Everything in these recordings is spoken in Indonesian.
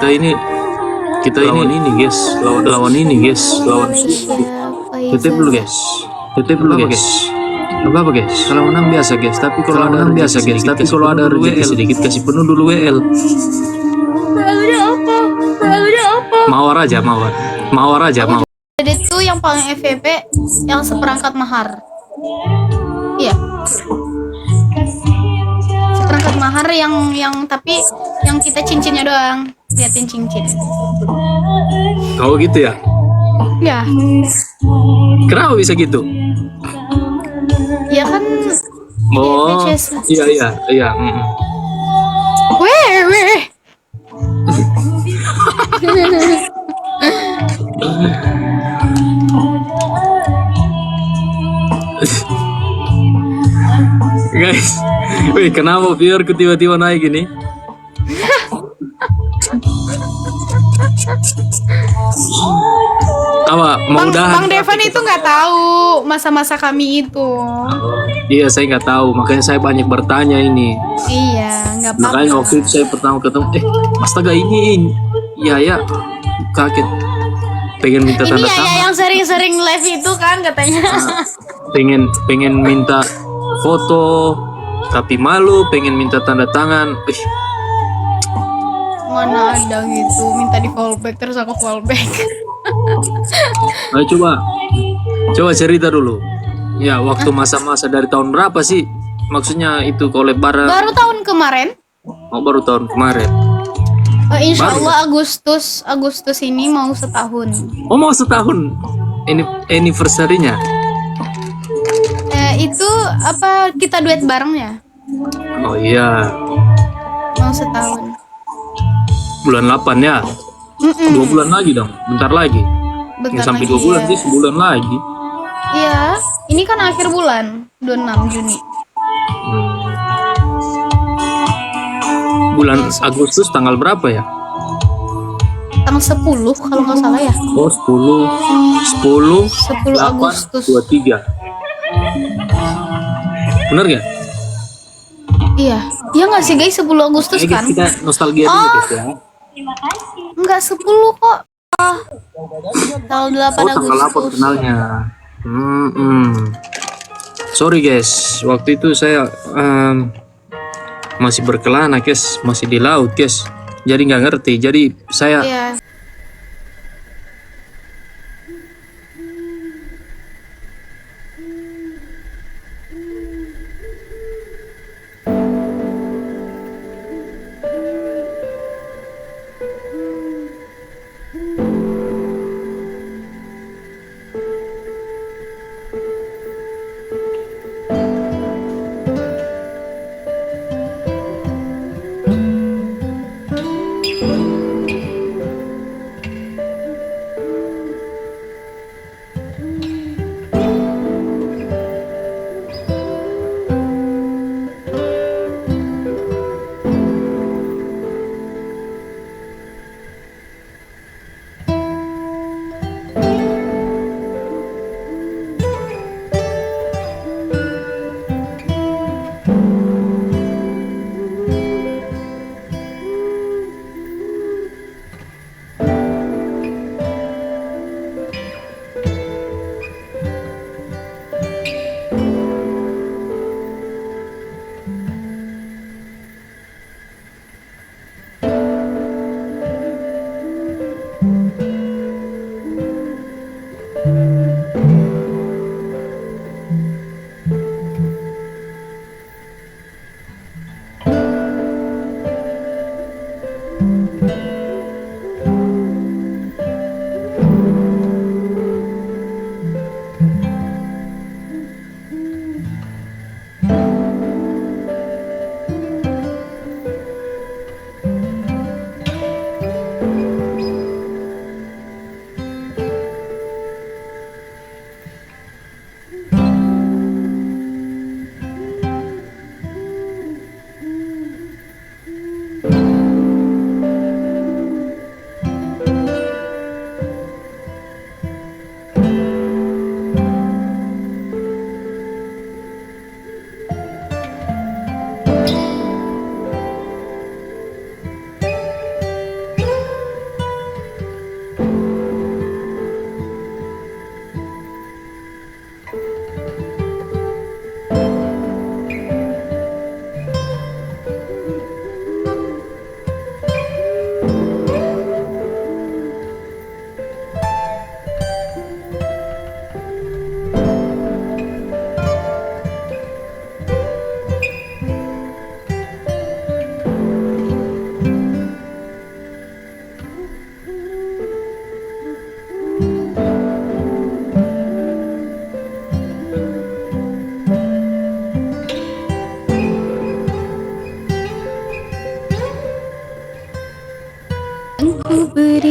kita ini guys, lawan ini guys, lawan titip dulu guys, apa guys, kalau menang biasa guys, tapi kalau ada rezeki sedikit kasih penuh dulu WL. Barunya apa? Mawar aja. Jadi tuh yang paling FVP yang seperangkat mahar. Iya. Seperangkat mahar yang tapi yang kita cincinnya doang. Liatin cincin. Kau gitu ya? Ya. Kenapa bisa gitu? Ya kan. Oh, iya. Weh. Guys, wih kenapa viewerku tiba-tiba naik gini? Apa mau udahan? Bang Devan itu nggak tahu masa-masa kami itu. Iya, saya nggak tahu, makanya saya banyak bertanya ini. Iya, nggak apa-apa. Makanya waktu itu saya pertama ketemu, astaga ini, ya kaget, pengen minta tanda Ini tangan. ya yang sering-sering live itu kan katanya. pengen minta foto, tapi malu, pengen minta tanda tangan. Mana ada gitu, minta di fallback terus aku fallback. Ayo coba cerita dulu. Ya, waktu masa-masa dari tahun berapa sih? Maksudnya itu collab bareng? Baru tahun kemarin. Oh, baru tahun kemarin. Insya Allah Agustus ini mau setahun. Oh, mau setahun. Ini anniversary-nya. Itu apa kita duet bareng ya? Oh iya. Mau setahun. Bulan 8 ya. 2 bulan lagi dong. Bentar lagi. Nggak sampai 2 bulan sih, sebulan lagi. Iya, ini kan akhir bulan 26 Juni. Bulan Agustus tanggal berapa ya? Tanggal 10 kalau nggak salah ya. Oh, 10 Agustus. 23. Bener gak? Iya. Iya nggak sih guys, 10 Agustus kan? Kita nostalgia dulu guys ya. Enggak 10 kok. Tanggal 8 Oh, tanggal 8 Agustus. kenalnya. Sorry guys, waktu itu saya masih berkelana guys, masih di laut guys. Jadi nggak ngerti. Jadi saya Iya.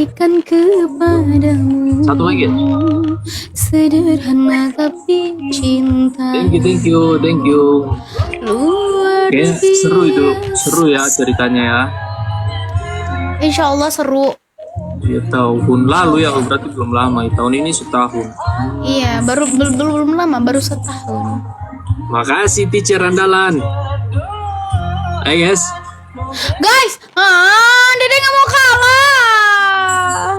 berikan kepadamu. Satu lagi ya? Sederhana tapi cinta. Thank you. Luar Kayaknya seru itu, seru ya ceritanya ya. Insya Allah seru. Ya tahun lalu ya, berarti belum lama. Tahun ini setahun. Iya, belum lama, baru setahun. Makasih teacher andalan. Guys, Guys, Dede nggak mau kalah.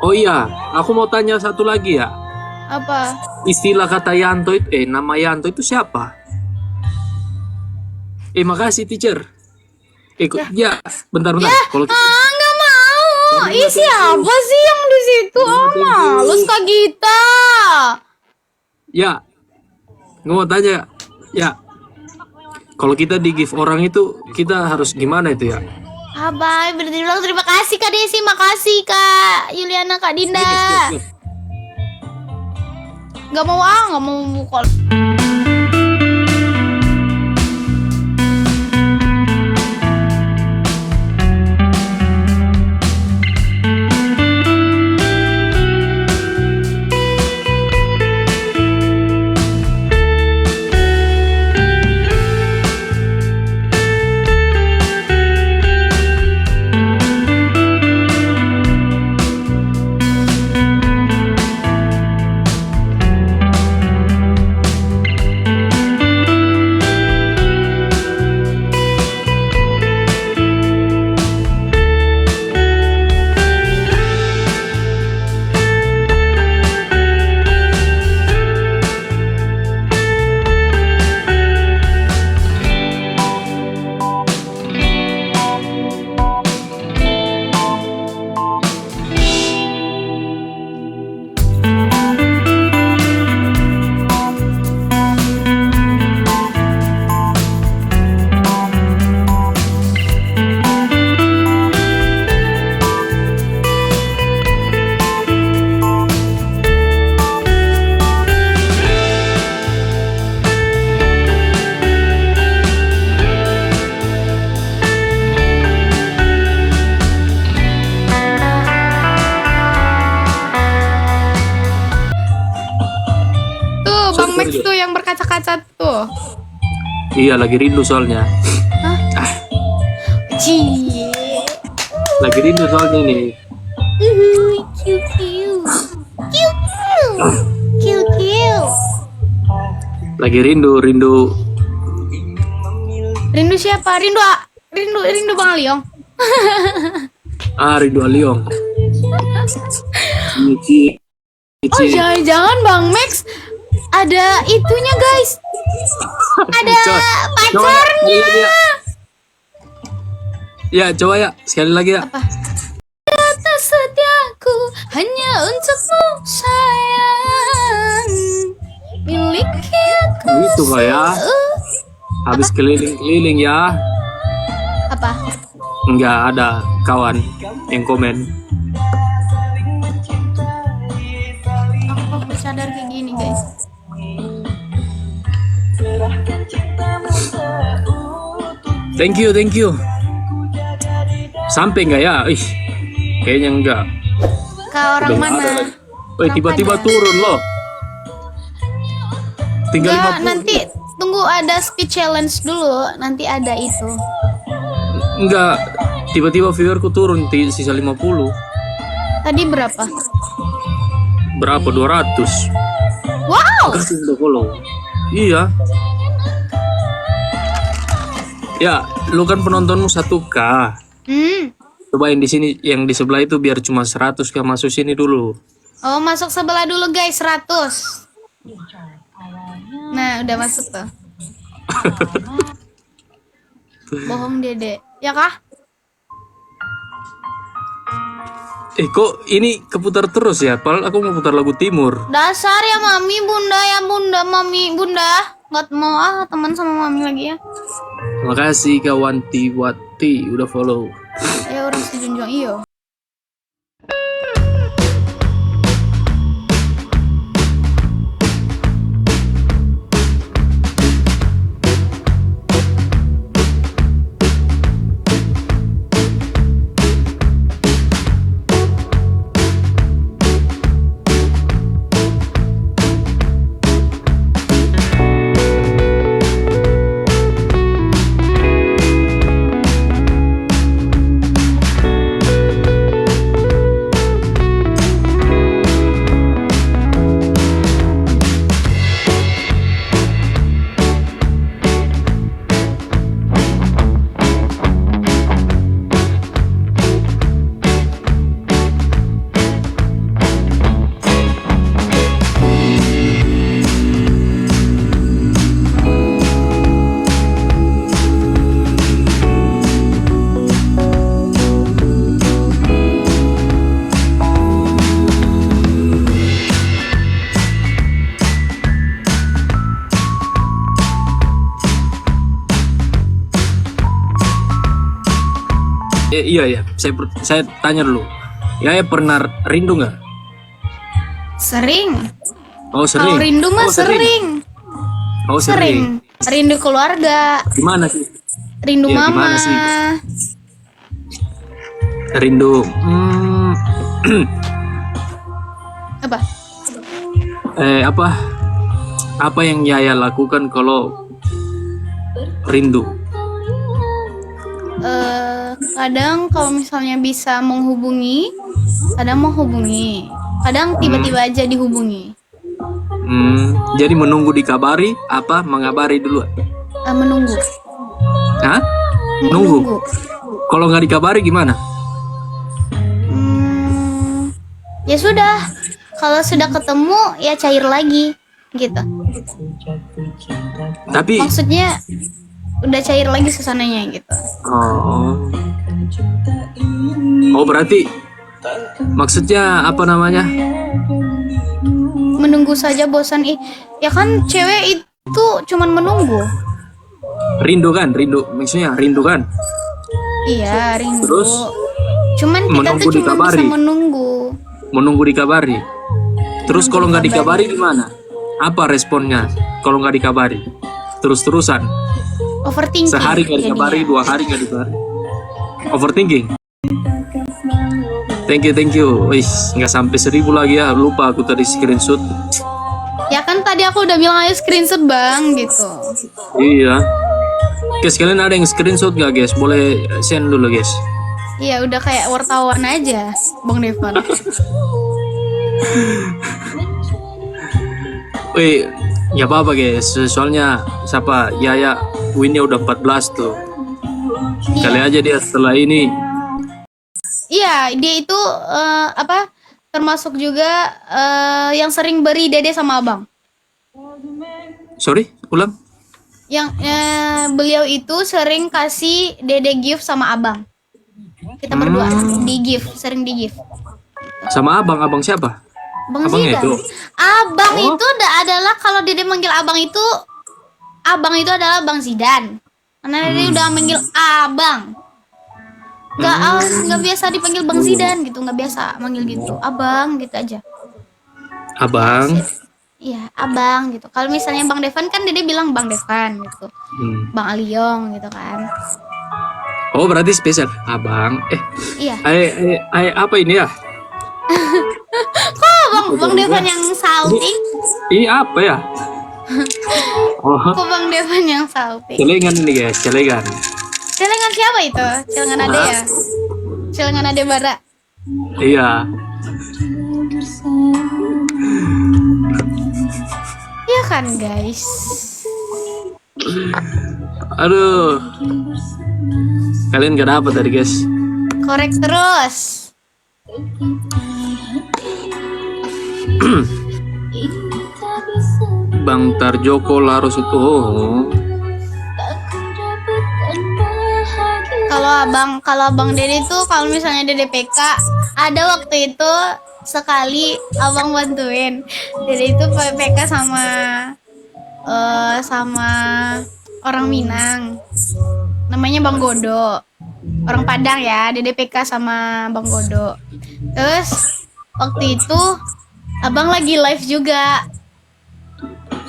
oh iya, aku mau tanya satu lagi ya. Apa? Istilah kata Yanto itu, nama Yanto itu siapa? Makasih teacher. Ya, bentar. Kalau Nggak mau. Ih, siapa sih yang di situ? Males Kak Gita. ya, nggak mau tanya. Ya, kalau kita di give orang itu, kita harus gimana itu ya? Bye, berarti bilang terima kasih Kak Desi, makasih Kak Yuliana, Kak Dinda. Nggak mau buka. Max tuh yang berkaca-kaca tuh. Iya, lagi rindu soalnya. Cie. Lagi rindu soalnya nih. Kiu. Lagi rindu. Rindu siapa? Rindu Bang Aliong. Rindu Aliong. Oh, jangan Bang Max ada itunya guys. Ada pacarnya. Ya, coba ya sekali lagi ya. Apa? Kata setiaku hanya untukmu sayang, miliki aku. Gitu kayak habis keliling-keliling ya. Apa? Enggak ada kawan yang komen. Aku sadar kayak gini guys. Thank you. Sampai enggak ya? Kayaknya enggak. Kau orang mana? Tiba-tiba turun loh. Tinggal Enggak, 50. nanti tunggu ada speed challenge dulu. Nanti ada itu. Enggak. Tiba-tiba viewerku turun sisa 50. Tadi berapa? Berapa? 200. Wow. Kasih udah follow. Iya. Ya, lu kan penontonmu 1K. Cobain di sini yang di sebelah itu biar cuma 100 K, masuk sini dulu. Oh, masuk sebelah dulu guys, 100. Nah, udah masuk tuh. Bohong Dede. Ya kah? Kok ini keputar terus ya? Padahal aku mau putar lagu Timur. Dasar ya mami, bunda ya bunda, mami, bunda. Nggak mau teman sama mami lagi ya. Makasih kawan Tiwati udah follow. Ya orang si Junjong iyo. Iya ya, saya tanya dulu. Yaya pernah rindu nggak? Sering. Oh Kalau sering. rindu mah Oh, sering. Oh sering. Rindu keluarga, Gimana sih? rindu Iya, mama. gimana sih? Rindu. Apa? Apa? Apa yang Yaya lakukan kalau rindu? Kadang kalau misalnya bisa menghubungi, kadang menghubungi, kadang tiba-tiba aja dihubungi. Jadi menunggu dikabari apa mengabari dulu? Menunggu. Hah? Nunggu. Kalau nggak dikabari gimana? Ya sudah, kalau sudah ketemu ya cair lagi, gitu. Tapi Maksudnya udah cair lagi suasananya gitu. Oh berarti maksudnya apa namanya? Menunggu saja bosan. Ya kan cewek itu cuman menunggu. Rindu kan? Rindu maksudnya rindu kan? Iya, rindu. Terus Cuman kita menunggu tuh cuma dikabari. bisa menunggu. Menunggu dikabari. Terus kalau nggak dikabari gimana? Apa responnya? Kalau nggak dikabari? Terus-terusan? Overthinking. Sehari nggak dikabari, jadinya. 2 hari nggak dikabari. Overthinking. Thank you. Wih, nggak sampai 1000 lagi ya. Lupa aku tadi screenshot. Ya kan tadi aku udah bilang ayo screenshot bang gitu. Iya. Guys, kalian ada yang screenshot nggak guys? Boleh send dulu guys. Iya udah kayak wartawan aja, Bang Devan. Wih, ya apa guys. Soalnya siapa? Yaya winnya udah 14 tuh. Kali aja dia setelah ini. Iya, dia itu apa? Termasuk juga yang sering beri dede sama abang. Sorry, ulang. Yang beliau itu sering kasih dede gift sama abang. Kita berdua di gift, sering di gift. Sama abang siapa? Bang Abangnya Zidan. itu? Abang itu adalah kalau dede manggil abang itu adalah Bang Zidan. Karena dede udah manggil abang. Nggak biasa dipanggil Bang Zidan gitu, nggak biasa manggil gitu. Abang gitu aja. Abang. Iya, abang gitu. Kalau misalnya Bang Devan kan dede bilang Bang Devan gitu. Bang Aliong gitu kan. Oh berarti spesial abang. Iya. Apa ini ya? Kok Bang Devan yang salting? Ini apa ya? Oh, Kok Bang Devan yang salting? celengan ini guys, celengan. Celengan siapa itu? Celengan ade ya? Celengan ade bara. Iya. Iya kan guys. Aduh. Kalian gak dapet tadi guys. Korek terus. Bang Tarjoko Laros itu. Oh. Kalau abang Dede tuh kalau misalnya Dede PK ada waktu itu sekali abang bantuin Dede itu PK sama orang Minang namanya Bang Godo, orang Padang ya. Dede PK sama Bang Godo. Terus waktu itu abang lagi live juga.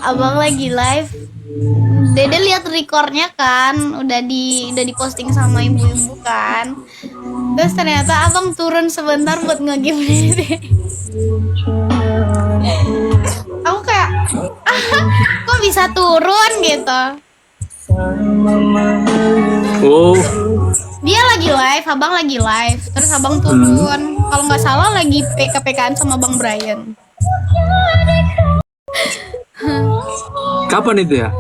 Abang lagi live. Dede lihat rekornya kan, udah diposting sama ibu-ibu kan. Terus ternyata abang turun sebentar buat nge-game Dede. Aku kayak, kok bisa turun gitu? Oh. Dia lagi live, abang lagi live. Terus abang turun. Kalau nggak salah lagi PK-PKan sama Bang Brian. Kapan itu ya?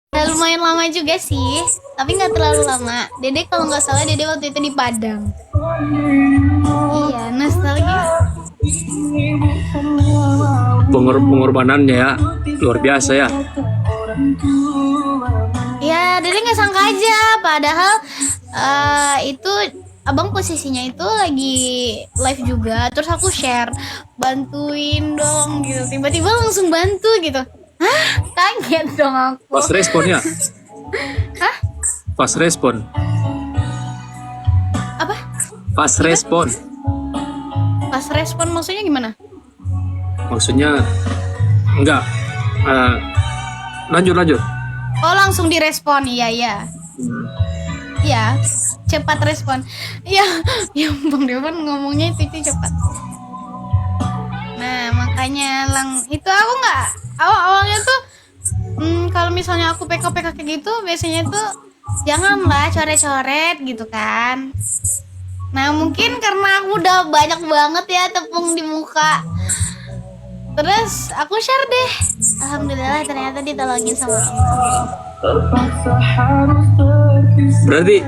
Udah lumayan lama juga sih, tapi nggak terlalu lama. Dede kalau nggak salah Dede waktu itu di Padang. Iya, nostalgia. Pengorbanannya ya luar biasa ya. Ya, Dede nggak sangka aja, padahal itu abang posisinya itu lagi live juga. Terus aku share, bantuin dong gitu. Tiba-tiba langsung bantu gitu. Hah? Kaget dong aku. Pas responnya. Hah? Fast respon. Apa? Fast respon. Pas respon maksudnya gimana? Maksudnya enggak. Lanjut. Oh, langsung direspon. Iya. Iya, cepat respon. Iya, ya Bang Devan ngomongnya itu cepat. Nah, makanya itu aku nggak awalnya tuh kalau misalnya aku PK kayak gitu biasanya tuh janganlah coret-coret gitu kan. Nah, mungkin karena aku udah banyak banget ya tepung di muka. Terus aku share deh. Alhamdulillah ternyata ditolongin sama Allah. Berarti